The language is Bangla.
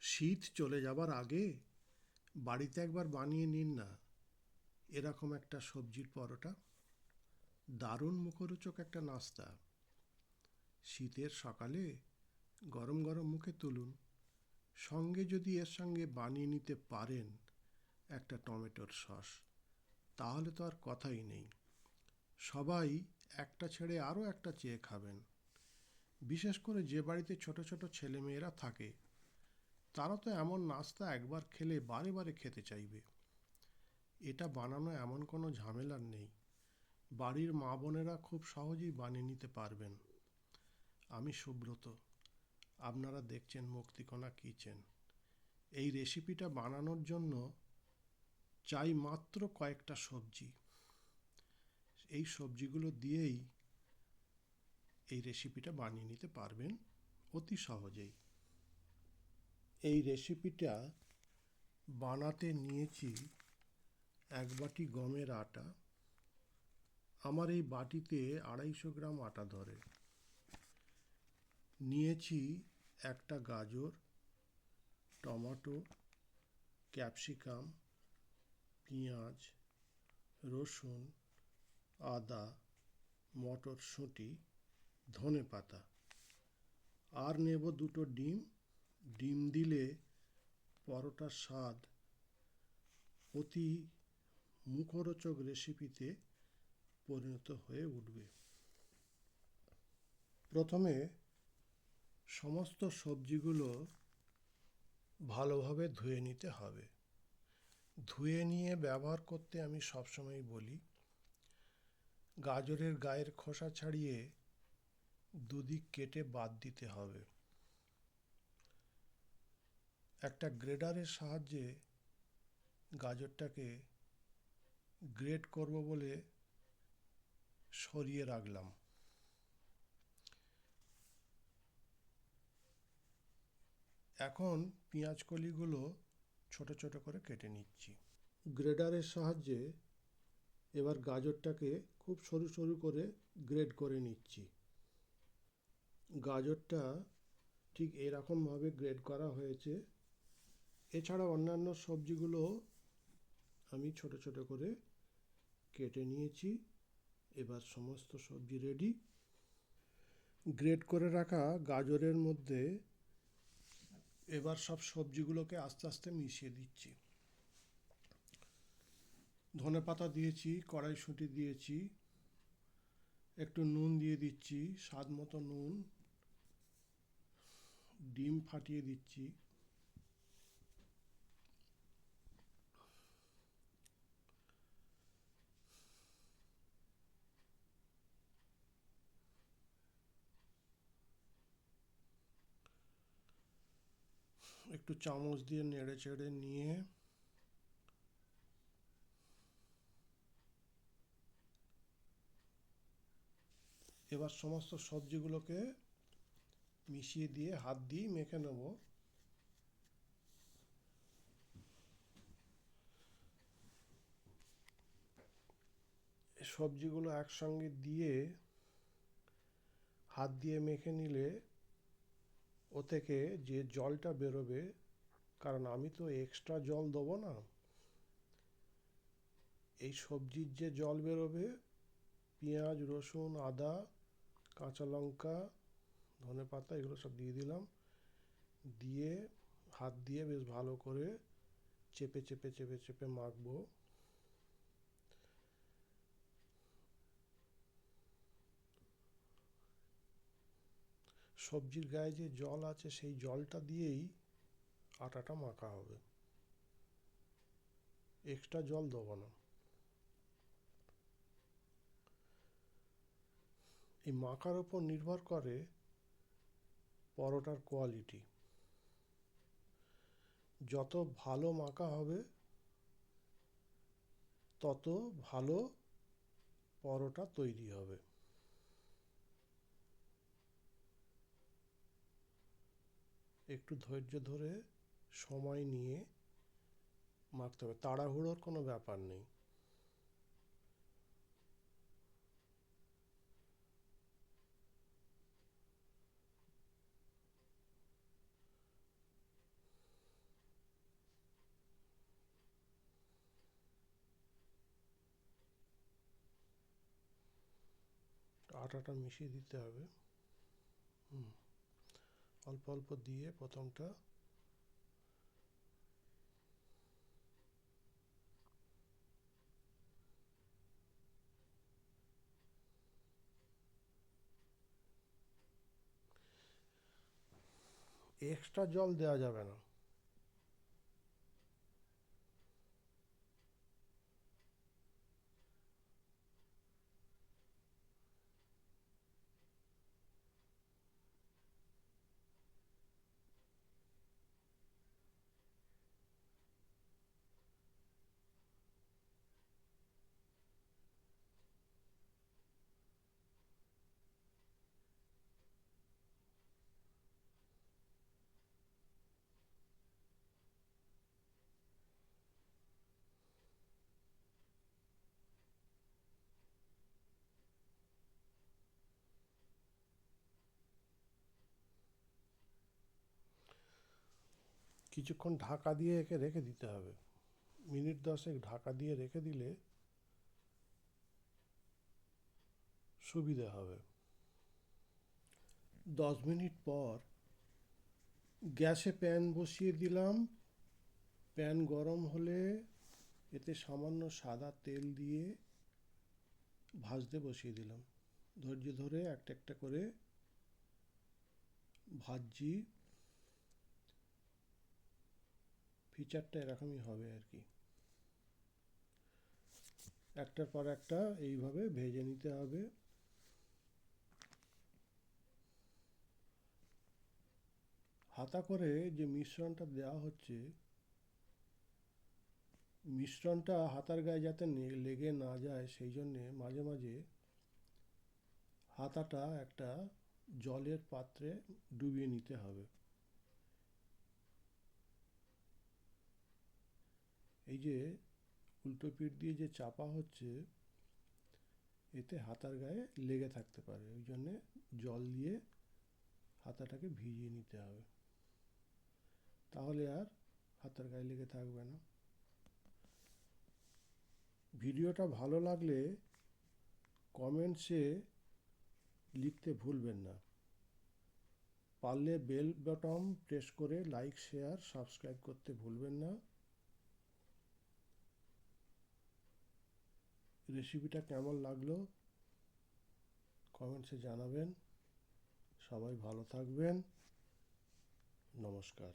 শীত চলে যাবার আগে বাড়িতে একবার বানিয়ে নিন না এরকম একটা সবজির পরোটা। দারুণ মুখরোচক একটা নাস্তা। শীতের সকালে গরম গরম মুখে তুলুন। সঙ্গে যদি এর সঙ্গে বানিয়ে নিতে পারেন একটা টমেটোর সস, তাহলে তো আর কথাই নেই। সবাই একটা ছেড়ে আরও একটা চেয়ে খাবেন। বিশেষ করে যে বাড়িতে ছোট ছোট ছেলেমেয়েরা থাকে, তারা তো এমন নাস্তা একবার খেলে বারে বারে খেতে চাইবে। এটা বানানো এমন কোনো ঝামেলার নেই। বাড়ির মা বোনেরা খুব সহজেই বানিয়ে নিতে পারবেন। আমি সুব্রত, আপনারা দেখছেন মুক্তিকণা কিচেন। এই রেসিপিটা বানানোর জন্য চাই মাত্র কয়েকটা সবজি। এই সবজিগুলো দিয়েই এই রেসিপিটা বানিয়ে নিতে পারবেন অতি সহজেই। এই রেসিপিটা বানাতে নিয়েছি 1 বাটি গমের আটা। আমার এই বাটিতে 250 গ্রাম আটা ধরে। নিয়েছি একটা গাজর, টমেটো, ক্যাপসিকাম, পেঁয়াজ, রসুন, আদা, মটরশুঁটি, ধনেপাতা। আর নেব 2টো ডিম। ডিম দিলে পরোটার স্বাদ অতি মুখরোচক রেসিপিতে পরিণত হয়ে উঠবে। প্রথমে সমস্ত সবজিগুলো ভালোভাবে ধুয়ে নিতে হবে। ধুয়ে নিয়ে ব্যবহার করতে আমি সবসময় বলি, গাজরের গায়ের খোসা ছাড়িয়ে দুদিক কেটে বাদ দিতে হবে। একটা গ্রেডারের সাহায্যে গাজরটাকে গ্রেড করব বলে সরিয়ে রাখলাম। এখন পেঁয়াজ কলিগুলো ছোট ছোট করে কেটে নিচ্ছি। গ্রেডারের সাহায্যে এবার গাজরটাকে খুব সরু সরু করে গ্রেড করে নিচ্ছি। গাজরটা ঠিক এরকমভাবে গ্রেড করা হয়েছে। এছাড়া অন্যান্য সবজিগুলো আমি ছোট ছোট করে কেটে নিয়েছি। এবার সমস্ত সবজি রেডি। গ্রেড করে রাখা গাজরের মধ্যে এবার সব সবজিগুলোকে আস্তে আস্তে মিশিয়ে দিচ্ছি। ধনেপাতা দিয়েছি, কড়াইশুঁটি দিয়েছি, একটু নুন দিয়ে দিচ্ছি, স্বাদ মতো নুন, ডিম ফাটিয়ে দিচ্ছি, একটু চামচ দিয়ে নেড়ে চেড়ে নিয়ে এবার সমস্ত সবজিগুলোকে মিশিয়ে দিয়ে হাত দিয়ে মেখে নেব। সবজিগুলো একসঙ্গে দিয়ে হাত দিয়ে মেখে নিলে ও থেকে যে জলটা বেরোবে, কারণ আমি তো এক্সট্রা জল দেবো না, এই সবজির যে জল বেরোবে, পেঁয়াজ, রসুন, আদা, কাঁচা লঙ্কা, ধনেপাতা এগুলো সব দিয়ে দিলাম। দিয়ে হাত দিয়ে বেশ ভালো করে চেপে চেপে চেপে চেপে মাখবো। সবজির গায়ে যে জল আছে সেই জলটা দিয়েই আটাটা মাখা হবে, এক্সট্রা জল দেবো না। এই মাখার ওপর নির্ভর করে পরোটার কোয়ালিটি। যত ভালো মাখা হবে তত ভালো পরোটা তৈরি হবে। একটু ধৈর্য ধরে সময় নিয়ে মাখতে হবে, তাড়াহুড়োর কোনো ব্যাপার নেই। আটাটা মিশিয়ে দিতে হবে। অল্প অল্প দিয়ে প্রথমটা এক্সট্রা জল দেওয়া যাবে না। কিছুক্ষণ ঢাকা দিয়ে একে রেখে দিতে হবে। মিনিট 10 ঢাকা দিয়ে রেখে দিলে সুবিধা হবে। 10 মিনিট পর গ্যাসে প্যান বসিয়ে দিলাম। প্যান গরম হলে এতে সামান্য সাদা তেল দিয়ে ভাজতে বসিয়ে দিলাম। ধৈর্য ধরে একটা একটা করে ভাজছি। ফিচারটা এরকমই হবে আর কি। একটার পর একটা এইভাবে ভেজে নিতে হবে। হাতা করে যে মিশ্রণটা দেওয়া হচ্ছে, মিশ্রণটা হাতার গায়ে যাতে লেগে না যায় সেই জন্যে মাঝে মাঝে হাতাটা একটা জলের পাত্রে ডুবিয়ে নিতে হবে। এই যে উল্টো পিঠ দিয়ে যে চাপা হচ্ছে, এতে হাতার গায়ে লেগে থাকতে পারে, ওই জন্যে জল দিয়ে হাতাটাকে ভিজিয়ে নিতে হবে, তাহলে আর হাতার গায়ে লেগে থাকবে না। ভিডিওটা ভালো লাগলে কমেন্টসে লিখতে ভুলবেন না। পারলে বেল বাটন প্রেস করে লাইক, শেয়ার, সাবস্ক্রাইব করতে ভুলবেন না। রেসিপিটা কেমন লাগলো কমেন্টসে জানাবেন। সবাই ভালো থাকবেন। নমস্কার।